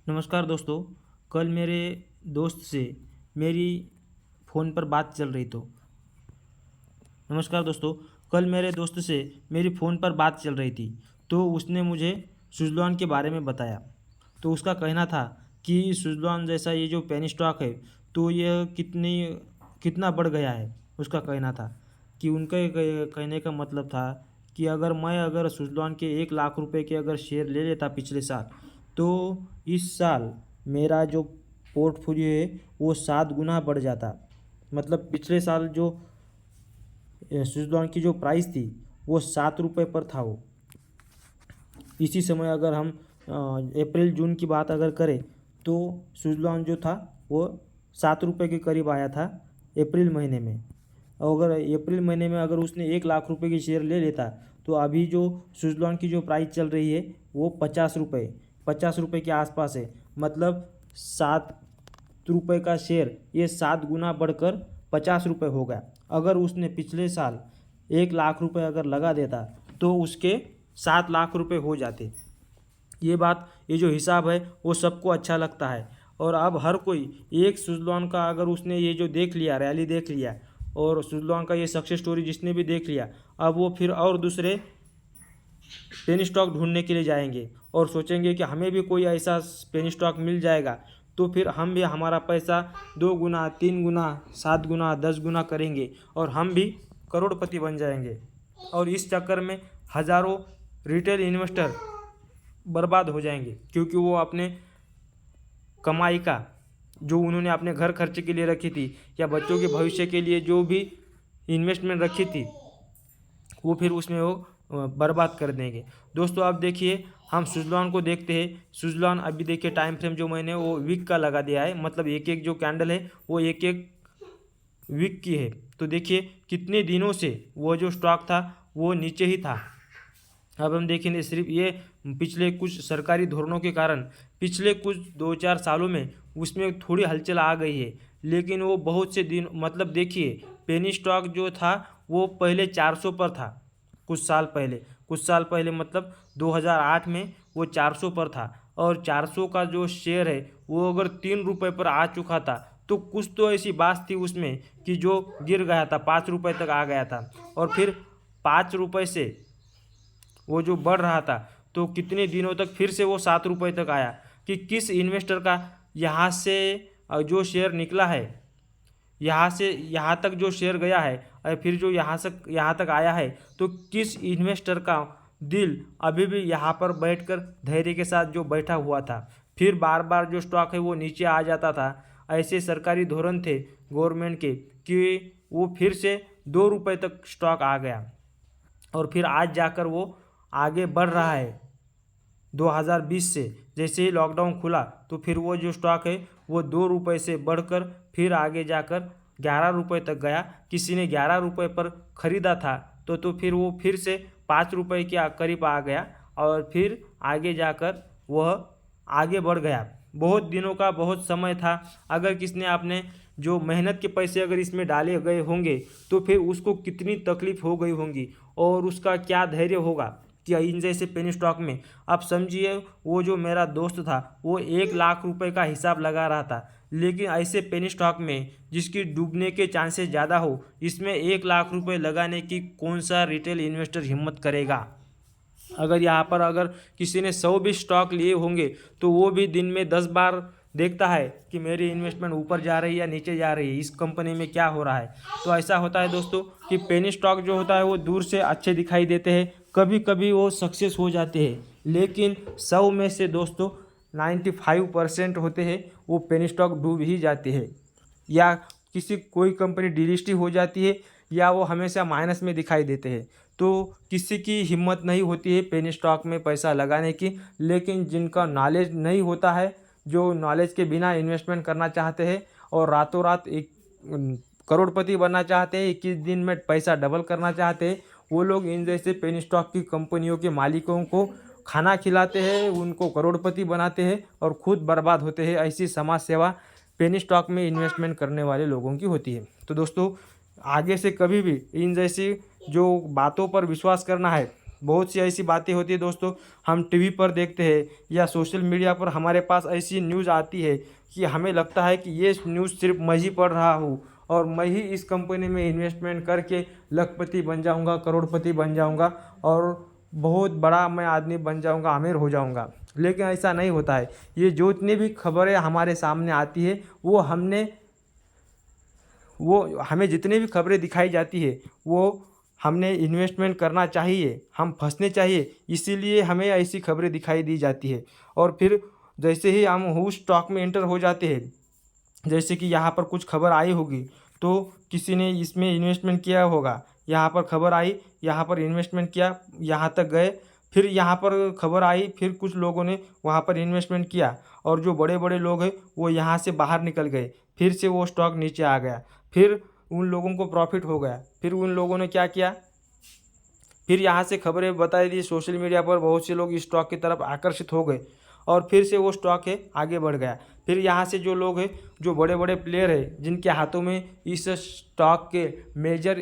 नमस्कार दोस्तों। कल मेरे दोस्त से मेरी फ़ोन पर बात चल रही तो नमस्कार दोस्तों। कल मेरे दोस्त से मेरी फ़ोन पर बात चल रही थी तो उसने मुझे सुज़लॉन के बारे में बताया। तो उसका कहना था कि सुज़लॉन जैसा ये जो पेनी स्टॉक है तो यह कितना बढ़ गया है। उसका कहना था कि उनके कहने का मतलब था कि अगर सुज़लॉन के 1 लाख रुपए के अगर शेयर ले लेता पिछले साल, तो इस साल मेरा जो पोर्टफोलियो है वो 7 गुना बढ़ जाता। मतलब पिछले साल जो सुज़लॉन की जो प्राइस थी वो 7 रुपये पर था। वो इसी समय अगर हम अप्रैल जून की बात अगर करें तो सुज़लॉन जो था वो 7 रुपये के करीब आया था अप्रैल महीने में। अगर अप्रैल महीने में अगर उसने 1 लाख रुपए की शेयर ले लेता तो अभी जो सुज़लॉन की जो प्राइस चल रही है वो 50 रुपये के आसपास है। मतलब 7 रुपये का शेयर ये 7 गुना बढ़कर 50 रुपये हो गया। अगर उसने पिछले साल 1 लाख रुपए अगर लगा देता तो उसके 7 लाख रुपए हो जाते। ये जो हिसाब है वो सबको अच्छा लगता है। और अब हर कोई एक सुज़लॉन का अगर उसने ये जो देख लिया, रैली देख लिया और सुज़लॉन का ये सक्सेस स्टोरी जिसने भी देख लिया, अब वो फिर और दूसरे पेनी स्टॉक ढूंढने के लिए जाएंगे और सोचेंगे कि हमें भी कोई ऐसा पेनी स्टॉक मिल जाएगा तो फिर हम भी हमारा पैसा 2 गुना 3 गुना 7 गुना 10 गुना करेंगे और हम भी करोड़पति बन जाएंगे। और इस चक्कर में हज़ारों रिटेल इन्वेस्टर बर्बाद हो जाएंगे, क्योंकि वो अपने कमाई का जो उन्होंने अपने घर खर्चे के लिए रखी थी या बच्चों के भविष्य के लिए जो भी इन्वेस्टमेंट रखी थी वो फिर उसमें वो बर्बाद कर देंगे। दोस्तों अब देखिए हम सुज़लॉन को देखते हैं। सुज़लॉन अभी देखिए टाइम फ्रेम जो मैंने वो वीक का लगा दिया है, मतलब एक एक जो कैंडल है वो एक एक वीक की है। तो देखिए कितने दिनों से वो जो स्टॉक था वो नीचे ही था। अब हम देखेंगे सिर्फ ये पिछले कुछ सरकारी धोरणों के कारण पिछले कुछ 2-4 सालों में उसमें थोड़ी हलचल आ गई है, लेकिन वो बहुत से दिन मतलब देखिए पेनी स्टॉक जो था वो पहले 400 पर था। कुछ साल पहले मतलब 2008 में वो 400 पर था और 400 का जो शेयर है वो अगर 3 रुपये पर आ चुका था तो कुछ तो ऐसी बात थी उसमें कि जो गिर गया था, 5 रुपये तक आ गया था और फिर 5 रुपये से वो जो बढ़ रहा था तो कितने दिनों तक फिर से वो 7 रुपये तक आया। कि किस इन्वेस्टर का यहाँ से जो शेयर निकला है, यहाँ से यहाँ तक जो शेयर गया है और फिर जो यहाँ तक आया है, तो किस इन्वेस्टर का दिल अभी भी यहाँ पर बैठकर धैर्य के साथ जो बैठा हुआ था। फिर बार बार जो स्टॉक है वो नीचे आ जाता था। ऐसे सरकारी धोरण थे गवर्नमेंट के कि वो फिर से 2 रुपये तक स्टॉक आ गया और फिर आज जाकर वो आगे बढ़ रहा है। 2020 से जैसे ही लॉकडाउन खुला तो फिर वो जो स्टॉक है वो 2 रुपये से बढ़कर फिर आगे जाकर 11 रुपये तक गया। किसी ने 11 रुपये पर ख़रीदा था तो फिर वो फिर से 5 रुपये के करीब आ गया और फिर आगे जाकर वह आगे बढ़ गया। बहुत दिनों का बहुत समय था। अगर किसने आपने जो मेहनत के पैसे अगर इसमें डाले गए होंगे तो फिर उसको कितनी तकलीफ़ हो गई होंगी और उसका क्या धैर्य होगा कि इन जैसे पेनी स्टॉक में। आप समझिए वो जो मेरा दोस्त था वो 1 लाख रुपए का हिसाब लगा रहा था, लेकिन ऐसे पेनी स्टॉक में जिसकी डूबने के चांसेस ज़्यादा हो, इसमें 1 लाख रुपए लगाने की कौन सा रिटेल इन्वेस्टर हिम्मत करेगा। अगर यहाँ पर अगर किसी ने 100 भी स्टॉक लिए होंगे तो वो भी दिन में 10 बार देखता है कि मेरी इन्वेस्टमेंट ऊपर जा रही है या नीचे जा रही है, इस कंपनी में क्या हो रहा है। तो ऐसा होता है दोस्तों कि पेनी स्टॉक जो होता है वो दूर से अच्छे दिखाई देते हैं, कभी कभी वो सक्सेस हो जाते हैं, लेकिन 100 में से दोस्तों 95% होते हैं वो पेनी स्टॉक डूब ही जाते हैं या कोई कंपनी डिलिस्टिंग हो जाती है या वो हमेशा माइनस में दिखाई देते हैं। तो किसी की हिम्मत नहीं होती है पेनी स्टॉक में पैसा लगाने की, लेकिन जिनका नॉलेज नहीं होता है, जो नॉलेज के बिना इन्वेस्टमेंट करना चाहते हैं और रातों रात एक करोड़पति बनना चाहते हैं, 21 दिन में पैसा डबल करना चाहते हैं, वो लोग इन जैसे पेनी स्टॉक की कंपनियों के मालिकों को खाना खिलाते हैं, उनको करोड़पति बनाते हैं और खुद बर्बाद होते हैं। ऐसी समाज सेवा पेनी स्टॉक में इन्वेस्टमेंट करने वाले लोगों की होती है। तो दोस्तों आगे से कभी भी इन जैसी जो बातों पर विश्वास करना है बहुत सी ऐसी बातें होती है दोस्तों, हम टीवी पर देखते हैं या सोशल मीडिया पर हमारे पास ऐसी न्यूज़ आती है कि हमें लगता है कि ये न्यूज़ सिर्फ मैं ही पढ़ रहा हूँ और मैं ही इस कंपनी में इन्वेस्टमेंट करके लखपति बन जाऊँगा, करोड़पति बन जाऊँगा और बहुत बड़ा मैं आदमी बन जाऊँगा, अमीर हो जाऊँगा। लेकिन ऐसा नहीं होता है। ये जितनी भी खबरें हमारे सामने आती है वो हमें जितनी भी खबरें दिखाई जाती है वो हमने इन्वेस्टमेंट करना चाहिए, हम फंसने चाहिए, इसीलिए हमें ऐसी खबरें दिखाई दी जाती है। और फिर जैसे ही हम उस स्टॉक में एंटर हो जाते हैं, जैसे कि यहाँ पर कुछ खबर आई होगी तो किसी ने इसमें इन्वेस्टमेंट किया होगा, यहाँ पर खबर आई, यहाँ पर इन्वेस्टमेंट किया, यहाँ तक गए, फिर यहाँ पर खबर आई, फिर कुछ लोगों ने वहाँ पर इन्वेस्टमेंट किया और जो बड़े बड़े लोग हैं वो यहाँ से बाहर निकल गए, फिर से वो स्टॉक नीचे आ गया, फिर उन लोगों को प्रॉफिट हो गया, फिर उन लोगों ने क्या किया, फिर यहाँ से खबरें बताई दी सोशल मीडिया पर, बहुत से लोग इस स्टॉक की तरफ आकर्षित हो गए और फिर से वो स्टॉक है आगे बढ़ गया। फिर यहाँ से जो लोग हैं, जो बड़े बड़े प्लेयर हैं जिनके हाथों में इस स्टॉक के मेजर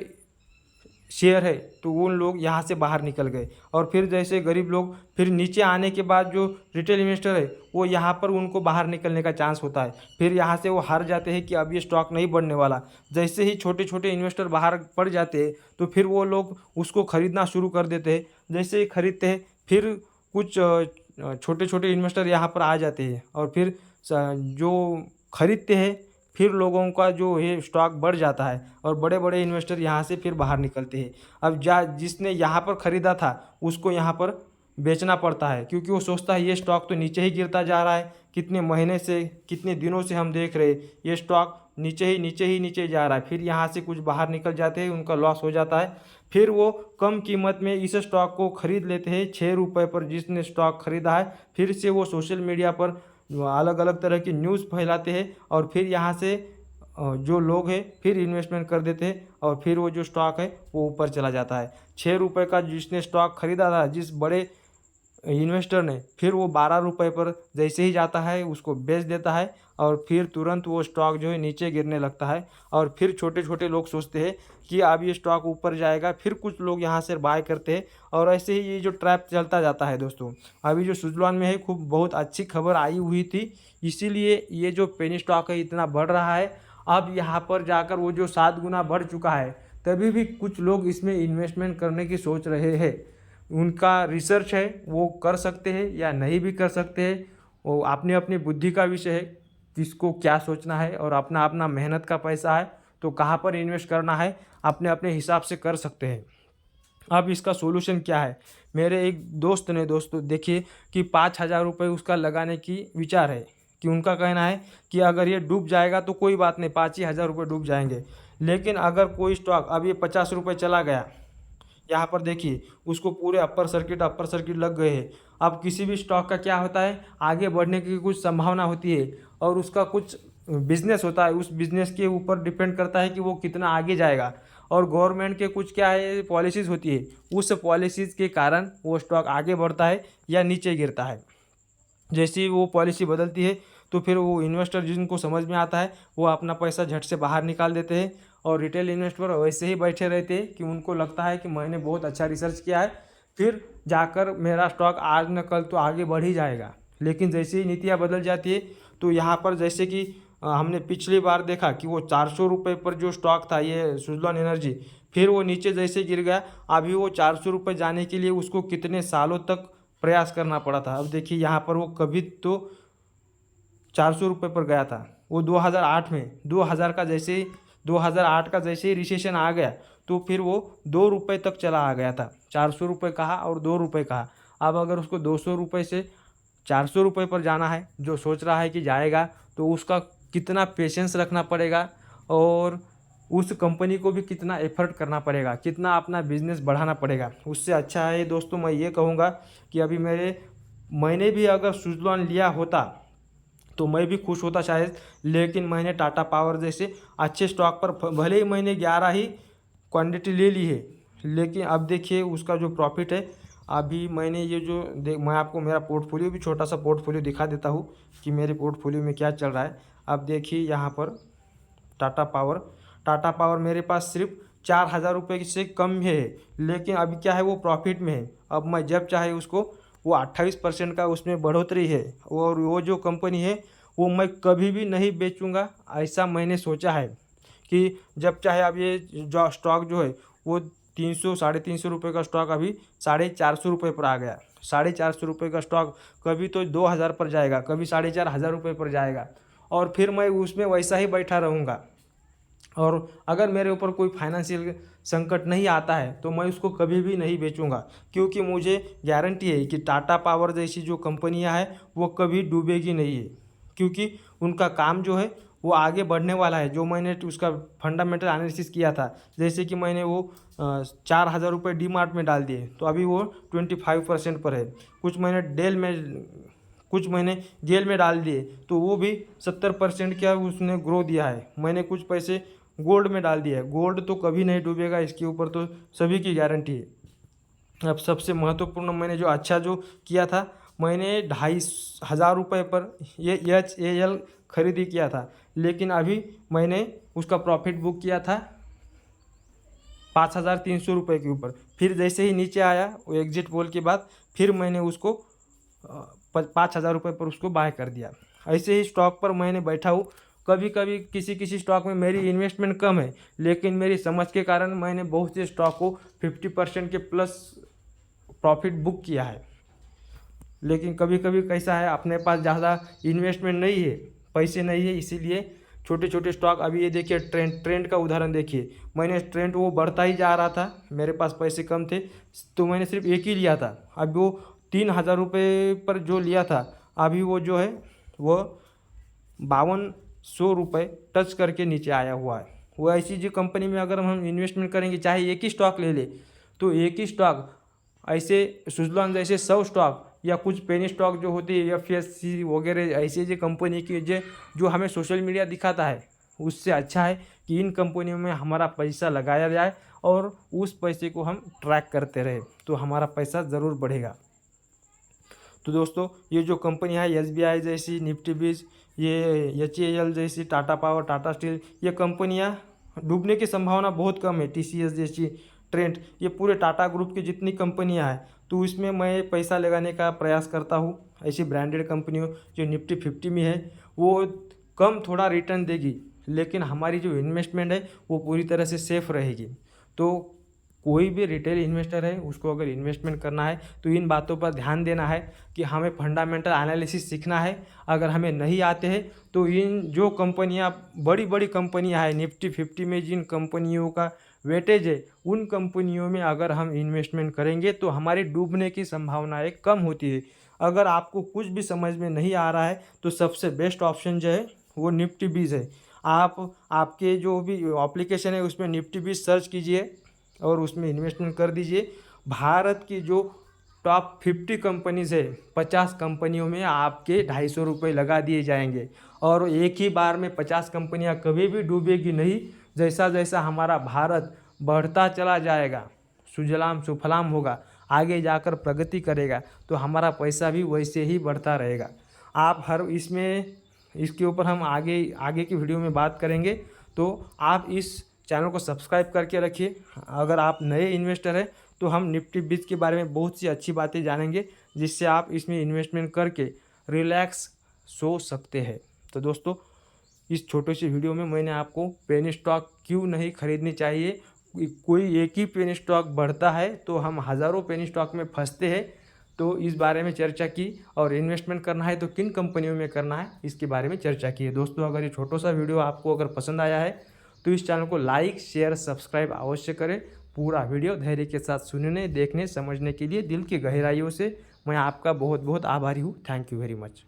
शेयर है, तो वो लोग यहाँ से बाहर निकल गए और फिर जैसे गरीब लोग फिर नीचे आने के बाद जो रिटेल इन्वेस्टर है वो यहाँ पर उनको बाहर निकलने का चांस होता है, फिर यहाँ से वो हार जाते हैं कि अब ये स्टॉक नहीं बढ़ने वाला। जैसे ही छोटे छोटे इन्वेस्टर बाहर पड़ जाते हैं तो फिर वो लोग उसको ख़रीदना शुरू कर देते हैं। जैसे ही खरीदते हैं फिर कुछ छोटे छोटे इन्वेस्टर यहाँ पर आ जाते हैं और फिर जो खरीदते हैं फिर लोगों का जो है स्टॉक बढ़ जाता है और बड़े बड़े इन्वेस्टर यहाँ से फिर बाहर निकलते हैं। अब जिसने यहाँ पर ख़रीदा था उसको यहाँ पर बेचना पड़ता है, क्योंकि वो सोचता है ये स्टॉक तो नीचे ही गिरता जा रहा है, कितने महीने से कितने दिनों से हम देख रहे ये स्टॉक नीचे जा रहा है। फिर यहाँ से कुछ बाहर निकल जाते हैं, उनका लॉस हो जाता है, फिर वो कम कीमत में इस स्टॉक को ख़रीद लेते हैं 6 रुपये पर जिसने स्टॉक ख़रीदा है। फिर से वो सोशल मीडिया पर अलग अलग तरह की न्यूज़ फैलाते हैं और फिर यहाँ से जो लोग हैं फिर इन्वेस्टमेंट कर देते हैं और फिर वो जो स्टॉक है वो ऊपर चला जाता है। 6 रुपये का जिसने स्टॉक ख़रीदा था जिस बड़े इन्वेस्टर ने, फिर वो 12 रुपये पर जैसे ही जाता है उसको बेच देता है और फिर तुरंत वो स्टॉक जो है नीचे गिरने लगता है और फिर छोटे छोटे लोग सोचते हैं कि अब ये स्टॉक ऊपर जाएगा, फिर कुछ लोग यहाँ से बाय करते हैं और ऐसे ही ये जो ट्रैप चलता जाता है। दोस्तों अभी जो सुजलॉन में है खूब बहुत अच्छी खबर आई हुई थी, इसीलिए ये जो पेनी स्टॉक है इतना बढ़ रहा है। अब यहाँ पर जाकर वो जो 7 गुना बढ़ चुका है, तभी भी कुछ लोग इसमें इन्वेस्टमेंट करने की सोच रहे हैं। उनका रिसर्च है वो कर सकते हैं या नहीं भी कर सकते हैं, वो अपनी अपनी बुद्धि का विषय है, किसको क्या सोचना है और अपना अपना मेहनत का पैसा है तो कहाँ पर इन्वेस्ट करना है अपने अपने हिसाब से कर सकते हैं। अब इसका सोल्यूशन क्या है, मेरे एक दोस्त ने दोस्तों देखिए कि 5,000 रुपये उसका लगाने की विचार है, कि उनका कहना है कि अगर ये डूब जाएगा तो कोई बात नहीं, 5,000 रुपये डूब जाएंगे, लेकिन अगर कोई स्टॉक अब ये 50 रुपये चला गया, यहाँ पर देखिए उसको पूरे अपर सर्किट लग गए हैं। अब किसी भी स्टॉक का क्या होता है, आगे बढ़ने की कुछ संभावना होती है और उसका कुछ बिजनेस होता है, उस बिजनेस के ऊपर डिपेंड करता है कि वो कितना आगे जाएगा और गवर्नमेंट के कुछ क्या है पॉलिसीज़ होती है, उस पॉलिसीज़ के कारण वो स्टॉक आगे बढ़ता है या नीचे गिरता है। जैसे ही वो पॉलिसी बदलती है तो फिर वो इन्वेस्टर जिनको समझ में आता है वो अपना पैसा झट से बाहर निकाल देते हैं और रिटेल इन्वेस्टर वैसे ही बैठे रहते हैं कि उनको लगता है कि मैंने बहुत अच्छा रिसर्च किया है, फिर जाकर मेरा स्टॉक आज न कल तो आगे बढ़ ही जाएगा। लेकिन जैसे ही नीतियाँ बदल जाती है तो यहाँ पर जैसे कि हमने पिछली बार देखा कि वो 400 रुपये पर जो स्टॉक था ये सुजलॉन एनर्जी, फिर वो नीचे जैसे गिर गया, अभी वो 400 रुपये जाने के लिए उसको कितने सालों तक प्रयास करना पड़ा था। अब देखिए यहाँ पर वो कभी तो 400 रुपये पर गया था, वो 2008 में 2008 का जैसे ही रिसेशन आ गया तो फिर वो 2 रुपये तक चला आ गया था। 400 रुपये कहा और 2 रुपये कहा, अब अगर उसको 200 रुपये से 400 रुपये पर जाना है, जो सोच रहा है कि जाएगा, तो उसका कितना पेशेंस रखना पड़ेगा और उस कंपनी को भी कितना एफर्ट करना पड़ेगा, कितना अपना बिजनेस बढ़ाना पड़ेगा। उससे अच्छा है दोस्तों मैं ये कहूँगा कि अभी मैंने भी अगर सुजलॉन लिया होता तो मैं भी खुश होता शायद, लेकिन मैंने टाटा पावर जैसे अच्छे स्टॉक पर भले ही मैंने 11 ही क्वांटिटी ले ली है, लेकिन अब देखिए उसका जो प्रॉफिट है, अभी मैंने ये जो मैं आपको मेरा पोर्टफोलियो भी छोटा सा पोर्टफोलियो दिखा देता हूँ कि मेरे पोर्टफोलियो में क्या चल रहा है। अब देखिए यहाँ पर टाटा पावर मेरे पास सिर्फ 4,000 रुपये से कम है, लेकिन अभी क्या है वो प्रॉफिट में है। अब मैं जब चाहे उसको वो 28% का उसमें बढ़ोतरी है, और वो जो कंपनी है वो मैं कभी भी नहीं बेचूंगा, ऐसा मैंने सोचा है कि जब चाहे। अब ये जो स्टॉक जो है वो 300 350 रुपये का स्टॉक अभी 450 रुपये पर आ गया। 450 रुपये का स्टॉक कभी तो 2,000 पर जाएगा, कभी 4,500 रुपये पर जाएगा, और फिर मैं उसमें वैसा ही बैठा रहूँगा। और अगर मेरे ऊपर कोई फाइनेंशियल संकट नहीं आता है तो मैं उसको कभी भी नहीं बेचूंगा, क्योंकि मुझे गारंटी है कि टाटा पावर जैसी जो कंपनियां हैं वो कभी डूबेगी नहीं है, क्योंकि उनका काम जो है वो आगे बढ़ने वाला है। जो मैंने उसका फंडामेंटल एनालिसिस किया था, जैसे कि मैंने वो 4,000 रुपये डी मार्ट में डाल दिए तो अभी वो 25% पर है। कुछ महीने जेल में डाल दिए तो वो भी 70% क्या उसने ग्रो दिया है। मैंने कुछ पैसे गोल्ड में डाल दिया है, गोल्ड तो कभी नहीं डूबेगा, इसके ऊपर तो सभी की गारंटी है। अब सबसे महत्वपूर्ण मैंने जो अच्छा जो किया था, मैंने 2,500 रुपये पर ये HAL खरीदी किया था, लेकिन अभी मैंने उसका प्रॉफिट बुक किया था 5,300 रुपये के ऊपर। फिर जैसे ही नीचे आया वो एग्जिट पोल के बाद, फिर मैंने उसको 5,000 रुपये पर उसको बाय कर दिया। ऐसे ही स्टॉक पर मैंने बैठा हूँ। कभी कभी किसी स्टॉक में मेरी इन्वेस्टमेंट कम है, लेकिन मेरी समझ के कारण मैंने बहुत से स्टॉक को 50% के प्लस प्रॉफिट बुक किया है। लेकिन कभी कभी कैसा है, अपने पास ज़्यादा इन्वेस्टमेंट नहीं है, पैसे नहीं है, इसीलिए छोटे छोटे स्टॉक। अभी ये देखिए ट्रेंड का उदाहरण देखिए, मैंने ट्रेंड वो बढ़ता ही जा रहा था, मेरे पास पैसे कम थे तो मैंने सिर्फ एक ही लिया था। अब वो 3,000 रुपये पर जो लिया था, अभी वो जो है वो 5,200 रुपये टच करके नीचे आया हुआ है। वो ऐसी जो कंपनी में अगर हम इन्वेस्टमेंट करेंगे, चाहे एक ही स्टॉक ले ले, तो एक ही स्टॉक ऐसे सुजलॉन जैसे 100 स्टॉक या कुछ पेनी स्टॉक जो होती है FSC वगैरह ऐसे जो कंपनी की जो हमें सोशल मीडिया दिखाता है, उससे अच्छा है कि इन कंपनियों में हमारा पैसा लगाया जाए और उस पैसे को हम ट्रैक करते रहे, तो हमारा पैसा ज़रूर बढ़ेगा। तो दोस्तों, ये जो कंपनी है SBI जैसी, निफ्टी 20, ये HAL जैसी, टाटा पावर, टाटा स्टील, ये कंपनियां डूबने की संभावना बहुत कम है। TCS जैसी, ट्रेंट, ये पूरे टाटा ग्रुप की जितनी कंपनियां हैं, तो इसमें मैं पैसा लगाने का प्रयास करता हूँ। ऐसी ब्रांडेड कंपनियों जो निफ्टी 50 में है वो कम थोड़ा रिटर्न देगी, लेकिन हमारी जो इन्वेस्टमेंट है वो पूरी तरह से सेफ रहेगी। तो कोई भी रिटेल इन्वेस्टर है, उसको अगर इन्वेस्टमेंट करना है तो इन बातों पर ध्यान देना है कि हमें फंडामेंटल एनालिसिस सीखना है। अगर हमें नहीं आते हैं तो इन जो कंपनियां, बड़ी बड़ी कंपनियां हैं निफ्टी 50 में, जिन कंपनियों का वेटेज है, उन कंपनियों में अगर हम इन्वेस्टमेंट करेंगे तो हमारी डूबने की संभावनाएं कम होती है। अगर आपको कुछ भी समझ में नहीं आ रहा है तो सबसे बेस्ट ऑप्शन जो है वो निफ्टी 20 है। आपके जो भी एप्लीकेशन है उसमें निफ्टी 20 सर्च कीजिए और उसमें इन्वेस्टमेंट कर दीजिए। भारत की जो टॉप 50 कंपनीज है, 50 कंपनियों में आपके 250 रुपये लगा दिए जाएंगे, और एक ही बार में 50 कंपनियां कभी भी डूबेगी नहीं। जैसा जैसा हमारा भारत बढ़ता चला जाएगा, सुजलाम सुफलाम होगा, आगे जाकर प्रगति करेगा, तो हमारा पैसा भी वैसे ही बढ़ता रहेगा। आप हर इसके ऊपर हम आगे की वीडियो में बात करेंगे, तो आप इस चैनल को सब्सक्राइब करके रखिए। अगर आप नए इन्वेस्टर हैं तो हम निफ्टी 20 के बारे में बहुत सी अच्छी बातें जानेंगे, जिससे आप इसमें इन्वेस्टमेंट करके रिलैक्स सो सकते हैं। तो दोस्तों, इस छोटे से वीडियो में मैंने आपको पेनी स्टॉक क्यों नहीं खरीदनी चाहिए, कोई एक ही पेनी स्टॉक बढ़ता है तो हम हज़ारों पेनी स्टॉक में फंसते हैं, तो इस बारे में चर्चा की। और इन्वेस्टमेंट करना है तो किन कंपनियों में करना है, इसके बारे में चर्चा की है। दोस्तों, अगर ये छोटा सा वीडियो आपको अगर पसंद आया है तो इस चैनल को लाइक, शेयर, सब्सक्राइब अवश्य करें। पूरा वीडियो धैर्य के साथ सुनने, देखने, समझने के लिए दिल की गहराइयों से मैं आपका बहुत बहुत आभारी हूँ। Thank you very much.